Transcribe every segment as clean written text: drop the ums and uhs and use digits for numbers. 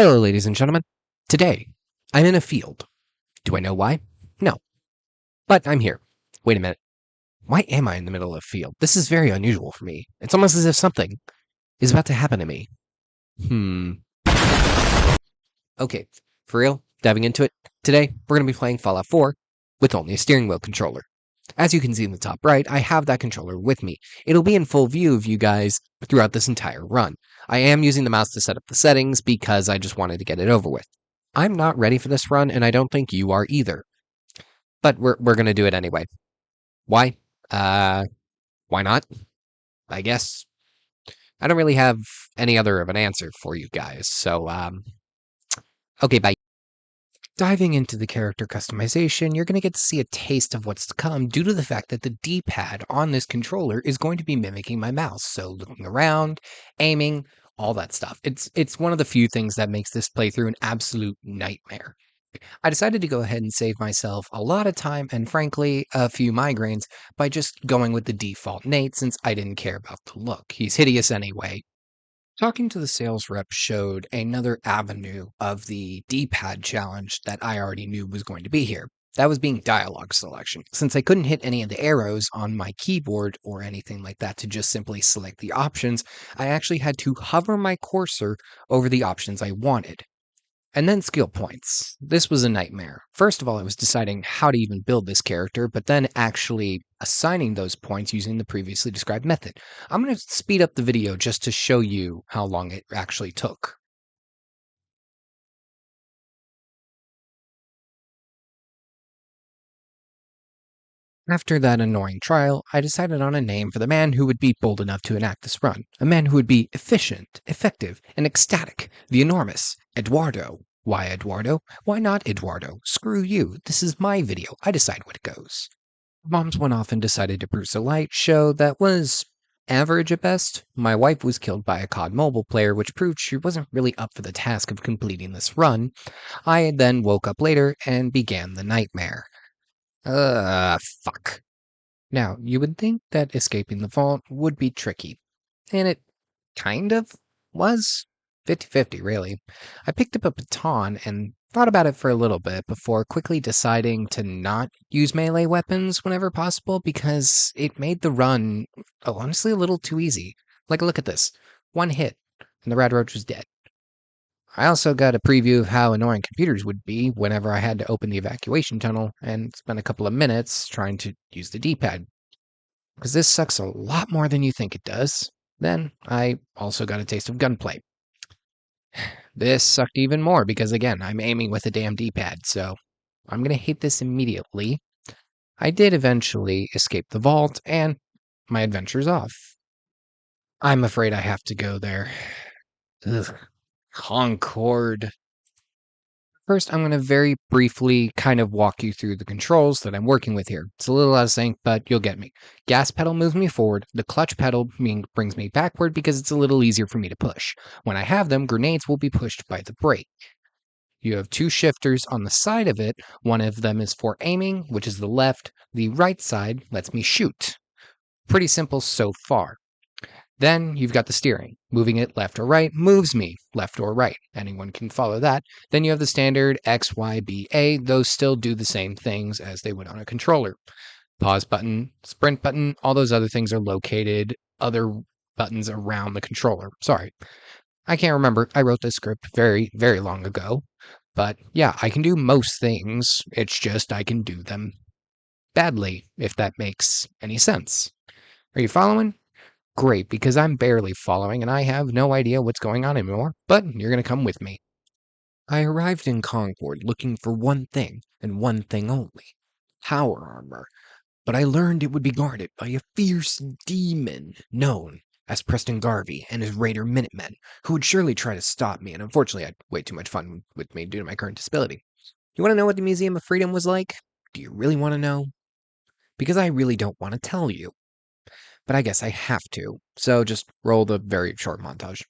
Hello, ladies and gentlemen. Today, I'm in a field. Do I know why? No. But I'm here. Wait a minute. Why am I in the middle of a field? This is very unusual for me. It's almost as if something is about to happen to me. Okay, for real, diving into it. Today, we're going to be playing Fallout 4 with only a steering wheel controller. As you can see in the top right, I have that controller with me. It'll be in full view of you guys throughout this entire run. I am using the mouse to set up the settings because I just wanted to get it over with. I'm not ready for this run, and I don't think you are either. But we're gonna do it anyway. Why? Uh, why not? I guess I don't really have any other of an answer for you guys. So okay, bye. Diving into the character customization, you're going to get to see a taste of what's to come due to the fact that the D-pad on this controller is going to be mimicking my mouse. So looking around, aiming, all that stuff. It's one of the few things that makes this playthrough an absolute nightmare. I decided to go ahead and save myself a lot of time and frankly a few migraines by just going with the default Nate since I didn't care about the look. He's hideous anyway. Talking to the sales rep showed another avenue of the D-pad challenge that I already knew was going to be here. That was being dialogue selection. Since I couldn't hit any of the arrows on my keyboard or anything like that to just simply select the options, I actually had to hover my cursor over the options I wanted. And then skill points. This was a nightmare. First of all, I was deciding how to even build this character, but then actually assigning those points using the previously described method. I'm going to speed up the video just to show you how long it actually took. After that annoying trial, I decided on a name for the man who would be bold enough to enact this run. A man who would be efficient, effective, and ecstatic. The enormous Eduardo. Why Eduardo? Why not Eduardo? Screw you. This is my video. I decide what it goes. Moms went off and decided to produce a light show that was average at best. My wife was killed by a COD mobile player, which proved she wasn't really up for the task of completing this run. I then woke up later and began the nightmare. Fuck. Now, you would think that escaping the vault would be tricky, and it kind of was 50-50, really. I picked up a baton and thought about it for a little bit before quickly deciding to not use melee weapons whenever possible because it made the run, honestly, a little too easy. Like, look at this. One hit, and the Rad Roach was dead. I also got a preview of how annoying computers would be whenever I had to open the evacuation tunnel and spend a couple of minutes trying to use the D-pad. Because this sucks a lot more than you think it does. Then I also got a taste of gunplay. This sucked even more because, again, I'm aiming with a damn D-pad, so I'm going to hate this immediately. I did eventually escape the vault, and my adventure's off. I'm afraid I have to go there. Ugh. Concord. First, I'm going to very briefly kind of walk you through the controls that I'm working with here. It's a little out of sync, but you'll get me. Gas pedal moves me forward. The clutch pedal brings me backward because it's a little easier for me to push. When I have them, grenades will be pushed by the brake. You have two shifters on the side of it. One of them is for aiming, which is the left. The right side lets me shoot. Pretty simple so far. Then you've got the steering. Moving it left or right moves me left or right. Anyone can follow that. Then you have the standard X, Y, B, A. Those still do the same things as they would on a controller. Pause button, sprint button, all those other things are located other buttons around the controller. Sorry. I can't remember. I wrote this script very, very long ago. But yeah, I can do most things. It's just I can do them badly, if that makes any sense. Are you following? Great, because I'm barely following and I have no idea what's going on anymore, but you're going to come with me. I arrived in Concord looking for one thing and one thing only power armor, but I learned it would be guarded by a fierce demon known as Preston Garvey and his Raider Minutemen, who would surely try to stop me, and unfortunately, I had way too much fun with me due to my current disability. You want to know what the Museum of Freedom was like? Do you really want to know? Because I really don't want to tell you. But I guess I have to, so just roll the very short montage.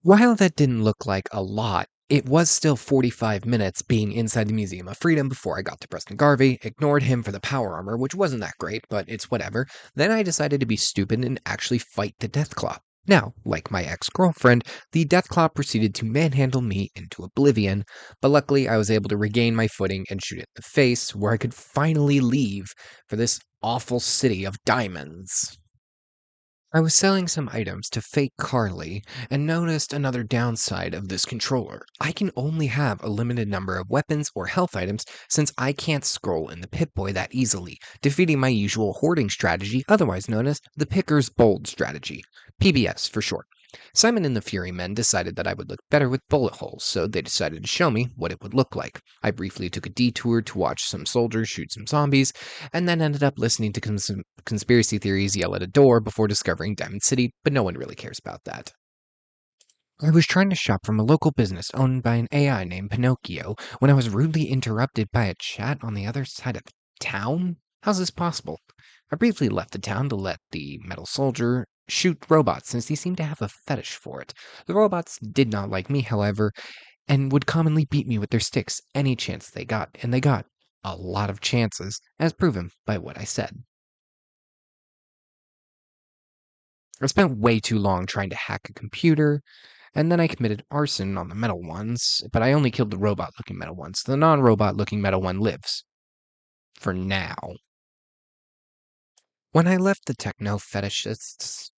While that didn't look like a lot, it was still 45 minutes being inside the Museum of Freedom before I got to Preston Garvey, ignored him for the power armor, which wasn't that great, but it's whatever. Then I decided to be stupid and actually fight the Deathclaw. Now, like my ex-girlfriend, the Deathclaw proceeded to manhandle me into oblivion, but luckily I was able to regain my footing and shoot it in the face, where I could finally leave for this awful city of diamonds. I was selling some items to fake Carly and noticed another downside of this controller. I can only have a limited number of weapons or health items since I can't scroll in the Pip-Boy that easily, defeating my usual hoarding strategy, otherwise known as the Picker's Bold strategy, PBS for short. Simon and the Fury Men decided that I would look better with bullet holes, so they decided to show me what it would look like. I briefly took a detour to watch some soldiers shoot some zombies, and then ended up listening to conspiracy theories yell at a door before discovering Diamond City, but no one really cares about that. I was trying to shop from a local business owned by an AI named Pinocchio when I was rudely interrupted by a chat on the other side of town? How's this possible? I briefly left the town to let the metal soldier shoot robots since he seemed to have a fetish for it. The robots did not like me, however, and would commonly beat me with their sticks any chance they got, and they got a lot of chances, as proven by what I said. I spent way too long trying to hack a computer, and then I committed arson on the metal ones, but I only killed the robot looking metal ones. The non robot looking metal one lives. For now. When I left the techno fetishes,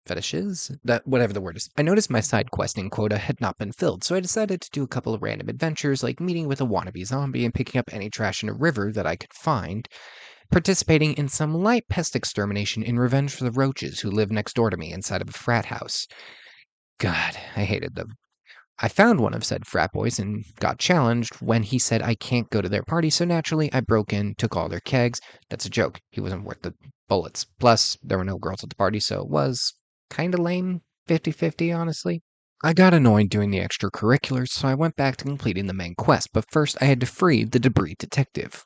that whatever the word is, I noticed my side questing quota had not been filled, so I decided to do a couple of random adventures like meeting with a wannabe zombie and picking up any trash in a river that I could find, participating in some light pest extermination in revenge for the roaches who lived next door to me inside of a frat house. God, I hated them. I found one of said frat boys and got challenged when he said I can't go to their party, so naturally I broke in, took all their kegs. That's a joke. He wasn't worth the bullets. Plus, there were no girls at the party, so it was kinda lame. 50-50, honestly. I got annoyed doing the extracurriculars, so I went back to completing the main quest, but first I had to free the debris detective,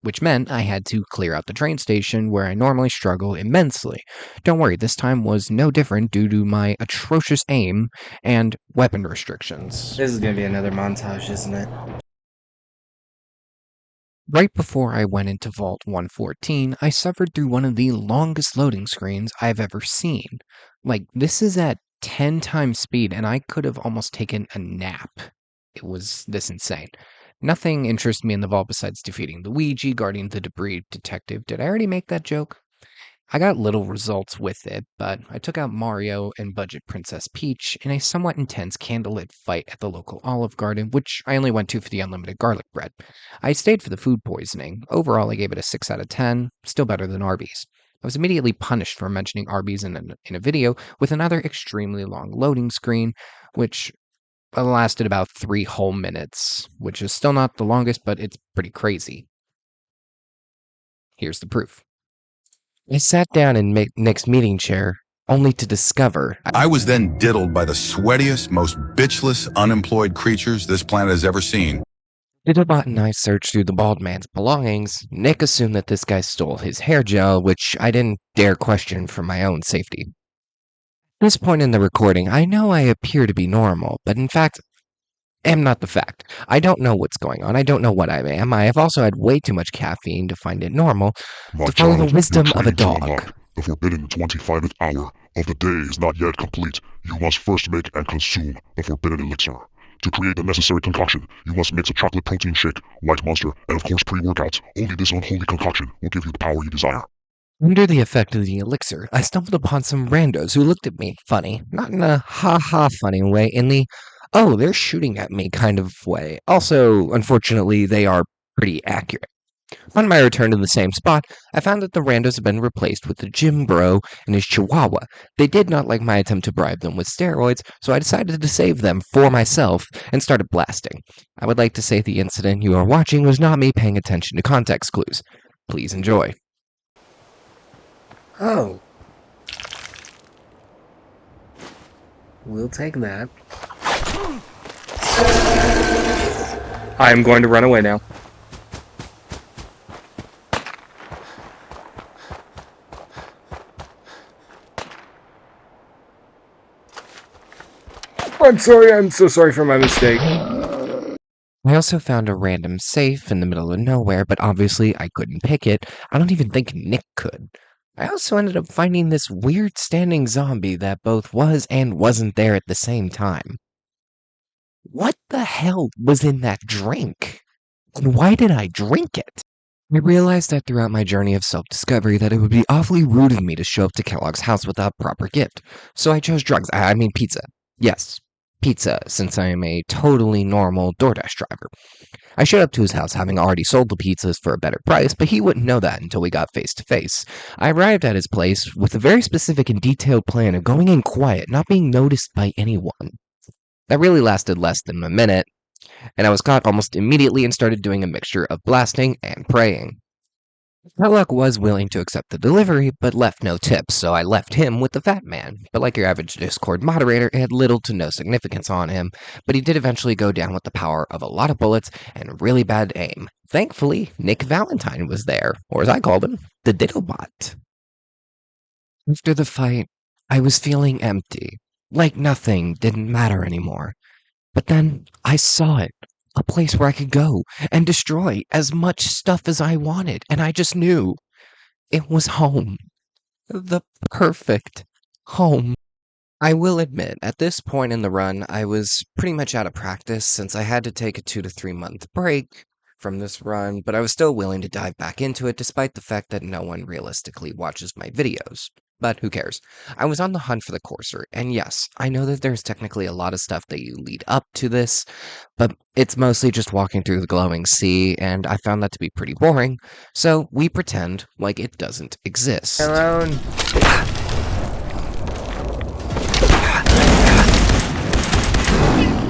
which meant I had to clear out the train station where I normally struggle immensely. Don't worry, this time was no different due to my atrocious aim and weapon restrictions. This is gonna be another montage, isn't it? Right before I went into Vault 114, I suffered through one of the longest loading screens I've ever seen. Like, this is at 10 times speed, and I could have almost taken a nap. It was this insane. Nothing interests me in the vault besides defeating Luigi, guarding the debris detective. Did I already make that joke? I got little results with it, but I took out Mario and Budget Princess Peach in a somewhat intense candlelit fight at the local Olive Garden, which I only went to for the unlimited garlic bread. I stayed for the food poisoning. Overall, I gave it a 6 out of 10, still better than Arby's. I was immediately punished for mentioning Arby's in a video with another extremely long loading screen, which lasted about 3 whole minutes, which is still not the longest, but it's pretty crazy. Here's the proof. I sat down in Nick's meeting chair, only to discover I was then diddled by the sweatiest, most bitchless, unemployed creatures this planet has ever seen. Diddlebot and I searched through the bald man's belongings. Nick assumed that this guy stole his hair gel, which I didn't dare question for my own safety. At this point in the recording, I know I appear to be normal, but in fact, am not the fact. I don't know what's going on. I don't know what I am. I have also had way too much caffeine to find it normal, My to follow child, the wisdom you're of a trained to dog. unlock the forbidden 25th hour of the day is not yet complete. You must first make and consume the forbidden elixir. To create the necessary concoction, you must mix a chocolate protein shake, white monster, and of course pre-workouts. Only this unholy concoction will give you the power you desire. Under the effect of the elixir, I stumbled upon some randos who looked at me funny. Not in a ha-ha funny way, in the, oh, they're shooting at me kind of way. Also, unfortunately, they are pretty accurate. On my return to the same spot, I found that the randos had been replaced with the gym bro and his chihuahua. They did not like my attempt to bribe them with steroids, so I decided to save them for myself and started blasting. I would like to say the incident you are watching was not me paying attention to context clues. Please enjoy. Oh. We'll take that. I am going to run away now. I'm sorry, I'm so sorry for my mistake. I also found a random safe in the middle of nowhere, but obviously I couldn't pick it. I don't even think Nick could. I also ended up finding this weird standing zombie that both was and wasn't there at the same time. What the hell was in that drink? And why did I drink it? I realized that throughout my journey of self-discovery that it would be awfully rude of me to show up to Kellogg's house without proper gift. So I chose drugs. I mean pizza. Yes, pizza, since I am a totally normal DoorDash driver. I showed up to his house having already sold the pizzas for a better price, but he wouldn't know that until we got face to face. I arrived at his place with a very specific and detailed plan of going in quiet, not being noticed by anyone. That really lasted less than a minute, and I was caught almost immediately and started doing a mixture of blasting and praying. Kellogg was willing to accept the delivery, but left no tips, so I left him with the fat man. But like your average Discord moderator, it had little to no significance on him, but he did eventually go down with the power of a lot of bullets and really bad aim. Thankfully, Nick Valentine was there, or as I called him, the Diddlebot. After the fight, I was feeling empty, like nothing didn't matter anymore. But then I saw it. A place where I could go and destroy as much stuff as I wanted, and I just knew it was home. The perfect home. I will admit, at this point in the run, I was pretty much out of practice since I had to take a 2 to 3 month break from this run, but I was still willing to dive back into it despite the fact that no one realistically watches my videos. But who cares? I was on the hunt for the Courser, and yes, I know that there's technically a lot of stuff that you lead up to this, but it's mostly just walking through the glowing sea, and I found that to be pretty boring, so we pretend like it doesn't exist. Alone.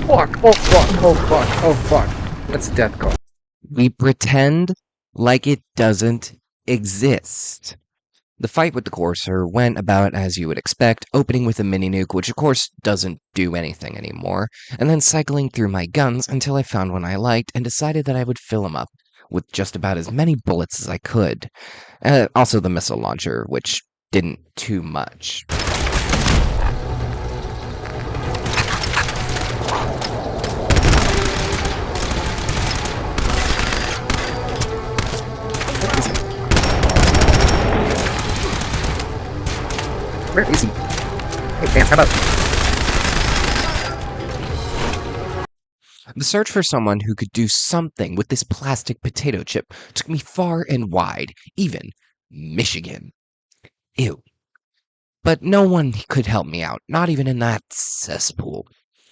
Fuck! Oh fuck! Oh fuck! Oh fuck! That's a death call. We pretend like it doesn't exist. The fight with the Courser went about as you would expect, opening with a mini nuke, which of course doesn't do anything anymore, and then cycling through my guns until I found one I liked and decided that I would fill him up with just about as many bullets as I could. Also the missile launcher, which didn't too much. Where is he? Hey, Vance, how about? The search for someone who could do something with this plastic potato chip took me far and wide, even Michigan. Ew. But no one could help me out, not even in that cesspool.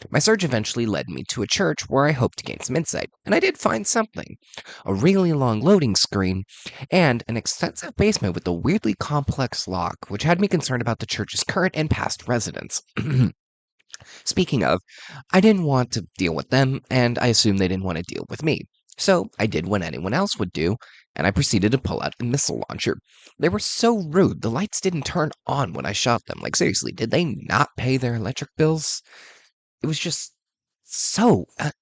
My search eventually led me to a church where I hoped to gain some insight, and I did find something. A really long loading screen, and an extensive basement with a weirdly complex lock, which had me concerned about the church's current and past residents. Speaking of, I didn't want to deal with them, and I assumed they didn't want to deal with me. So I did what anyone else would do, and I proceeded to pull out a missile launcher. They were so rude, the lights didn't turn on when I shot them. Like, seriously, did they not pay their electric bills? It was just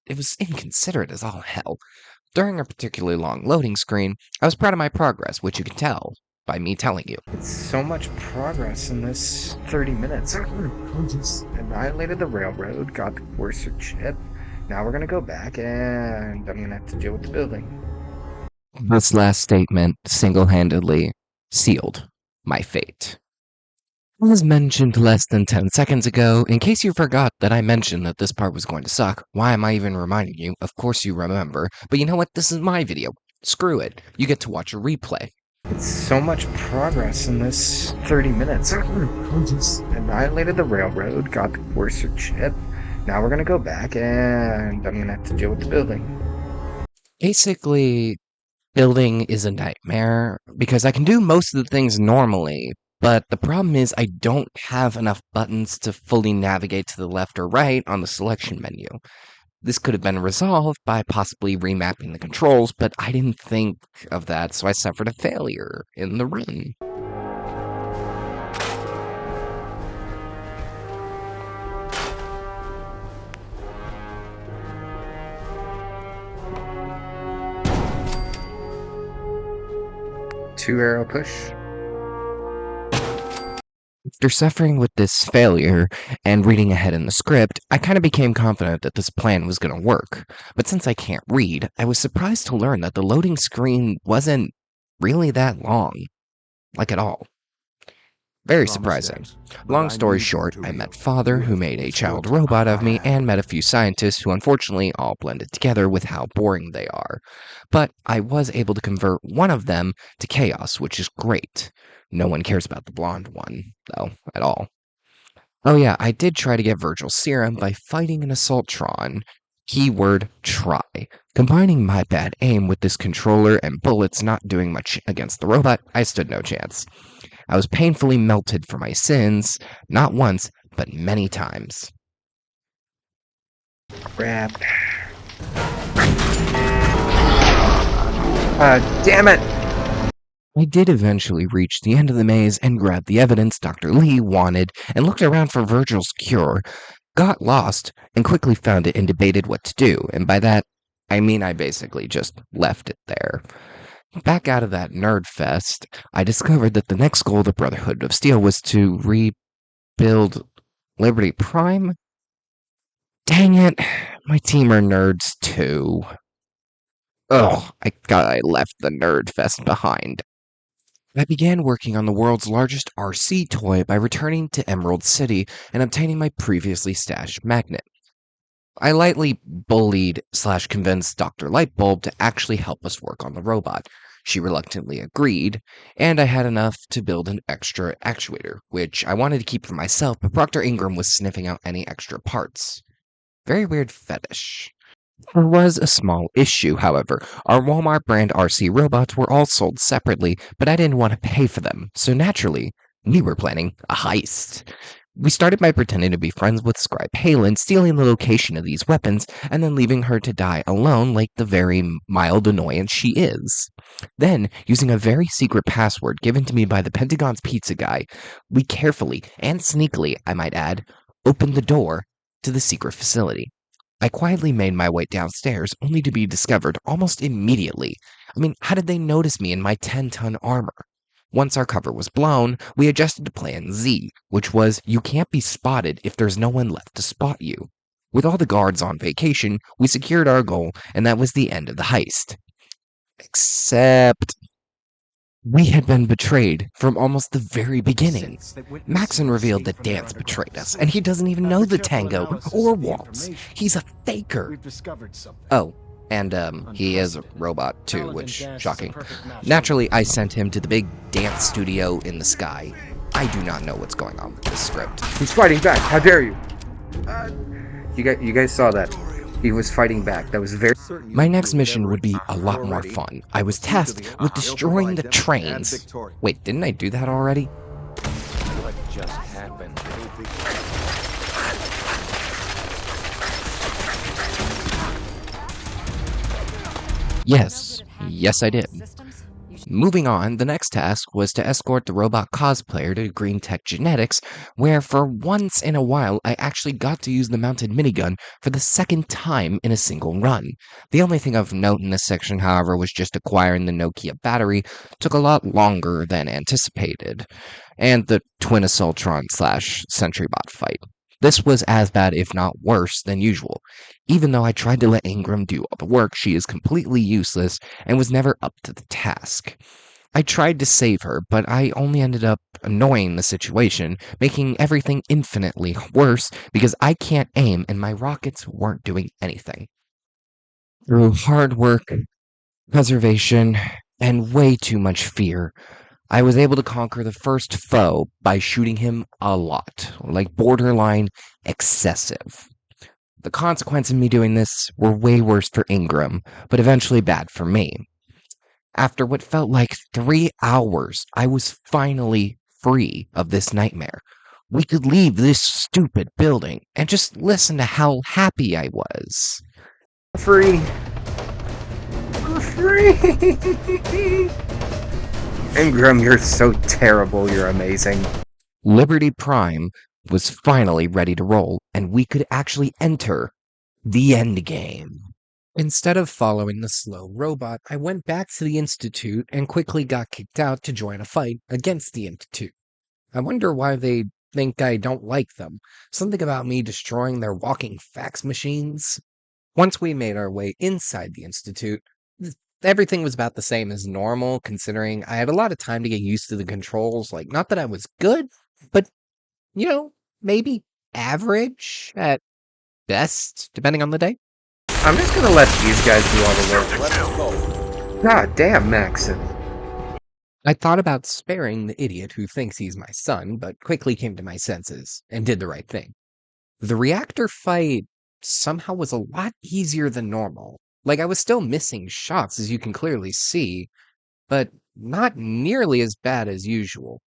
it was inconsiderate as all hell. During a particularly long loading screen, I was proud of my progress, which you can tell by me telling you. It's so much progress in this 30 minutes. Just annihilated the railroad, got the Courser chip. Now we're gonna go back, and I'm gonna have to deal with the building. This last statement single-handedly sealed my fate. As mentioned less than 10 seconds ago, in case you forgot that I mentioned that this part was going to suck, why am I even reminding you? Of course you remember. But you know what? This is my video. Screw it. You get to watch a replay. It's so much progress in this 30 minutes. Just annihilated the railroad, got the Courser chip. Now we're gonna go back, and I'm gonna have to deal with the building. Basically, building is a nightmare because I can do most of the things normally, but the problem is I don't have enough buttons to fully navigate to the left or right on the selection menu. This could have been resolved by possibly remapping the controls, but I didn't think of that, so I suffered a failure in the run. Two-arrow push. After suffering with this failure and reading ahead in the script, I kind of became confident that this plan was going to work. But since I can't read, I was surprised to learn that the loading screen wasn't really that long. Like at all. Very surprising. Long story short, I met Father, who made a child robot of me, and met a few scientists who unfortunately all blended together with how boring they are. But I was able to convert one of them to Chaos, which is great. No one cares about the blonde one, though, at all. Oh yeah, I did try to get Virgil's serum by fighting an Assaultron. Keyword try. Combining my bad aim with this controller and bullets not doing much against the robot, I stood no chance. I was painfully melted for my sins, not once, but many times. Crap. Damn it! I did eventually reach the end of the maze and grab the evidence Dr. Lee wanted and looked around for Virgil's cure, got lost, and quickly found it and debated what to do, and by that, I mean I basically just left it there. Back out of that nerd fest, I discovered that the next goal of the Brotherhood of Steel was to rebuild Liberty Prime. Dang it, my team are nerds too. Ugh, I left the nerd fest behind. I began working on the world's largest RC toy by returning to Emerald City and obtaining my previously stashed magnet. I lightly bullied/convinced Dr. Lightbulb to actually help us work on the robot. She reluctantly agreed, and I had enough to build an extra actuator, which I wanted to keep for myself, but Proctor Ingram was sniffing out any extra parts. Very weird fetish. There was a small issue, however. Our Walmart brand RC robots were all sold separately, but I didn't want to pay for them, so naturally, we were planning a heist. We started by pretending to be friends with Scribe Halen, stealing the location of these weapons, and then leaving her to die alone like the very mild annoyance she is. Then, using a very secret password given to me by the Pentagon's pizza guy, we carefully, and sneakily, I might add, opened the door to the secret facility. I quietly made my way downstairs, only to be discovered almost immediately. I mean, how did they notice me in my 10-ton armor? Once our cover was blown, we adjusted to Plan Z, which was you can't be spotted if there's no one left to spot you. With all the guards on vacation, we secured our goal, and that was the end of the heist. Except we had been betrayed from almost the very beginning. Maxon revealed that Dance betrayed us, and he doesn't even know the tango or waltz. He's a faker. Oh, and he is a robot too, which, shocking. Naturally, I sent him to the big dance studio in the sky. I do not know what's going on with this script. He's fighting back. How dare you? You guys saw that. He was fighting back. That was very... My next mission would be a lot more fun. I was tasked with destroying the trains. Wait, didn't I do that already? What just happened? Yes, I did. Moving on, the next task was to escort the robot cosplayer to Green Tech Genetics, where for once in a while I actually got to use the mounted minigun for the second time in a single run. The only thing of note in this section, however, was just acquiring the Nokia battery took a lot longer than anticipated, and the Twin Assaultron/SentryBot fight. This was as bad, if not worse, than usual. Even though I tried to let Ingram do all the work, she is completely useless and was never up to the task. I tried to save her, but I only ended up annoying the situation, making everything infinitely worse because I can't aim and my rockets weren't doing anything. Through hard work, preservation, and way too much fear, I was able to conquer the first foe by shooting him a lot, like borderline excessive. The consequences of me doing this were way worse for Ingram, but eventually bad for me. After what felt like 3 hours, I was finally free of this nightmare. We could leave this stupid building and just listen to how happy I was. Free. We're free. Ingram, you're so terrible. You're amazing. Liberty Prime was finally ready to roll, and we could actually enter the endgame. Instead of following the slow robot, I went back to the Institute and quickly got kicked out to join a fight against the Institute. I wonder why they think I don't like them. Something about me destroying their walking fax machines? Once we made our way inside the Institute, everything was about the same as normal, considering I had a lot of time to get used to the controls. Like, not that I was good, but, maybe average at best, depending on the day. I'm just gonna let these guys do all the work. Let's go. God damn, Maxon. I thought about sparing the idiot who thinks he's my son, but quickly came to my senses and did the right thing. The reactor fight somehow was a lot easier than normal. Like, I was still missing shots, as you can clearly see, but not nearly as bad as usual.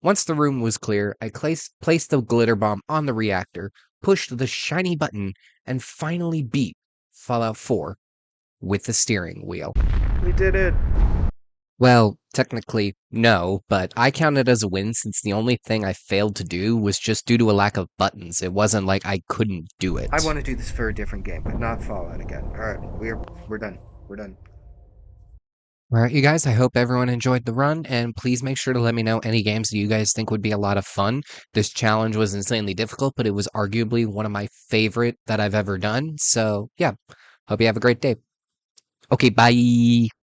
Once the room was clear, I placed the glitter bomb on the reactor, pushed the shiny button, and finally beat Fallout 4 with the steering wheel. We did it. Well, technically, no, but I count it as a win since the only thing I failed to do was just due to a lack of buttons. It wasn't like I couldn't do it. I want to do this for a different game, but not Fallout again. Alright, we're done. We're done. Alright, you guys, I hope everyone enjoyed the run, and please make sure to let me know any games that you guys think would be a lot of fun. This challenge was insanely difficult, but it was arguably one of my favorite that I've ever done. So, yeah, hope you have a great day. Okay, bye.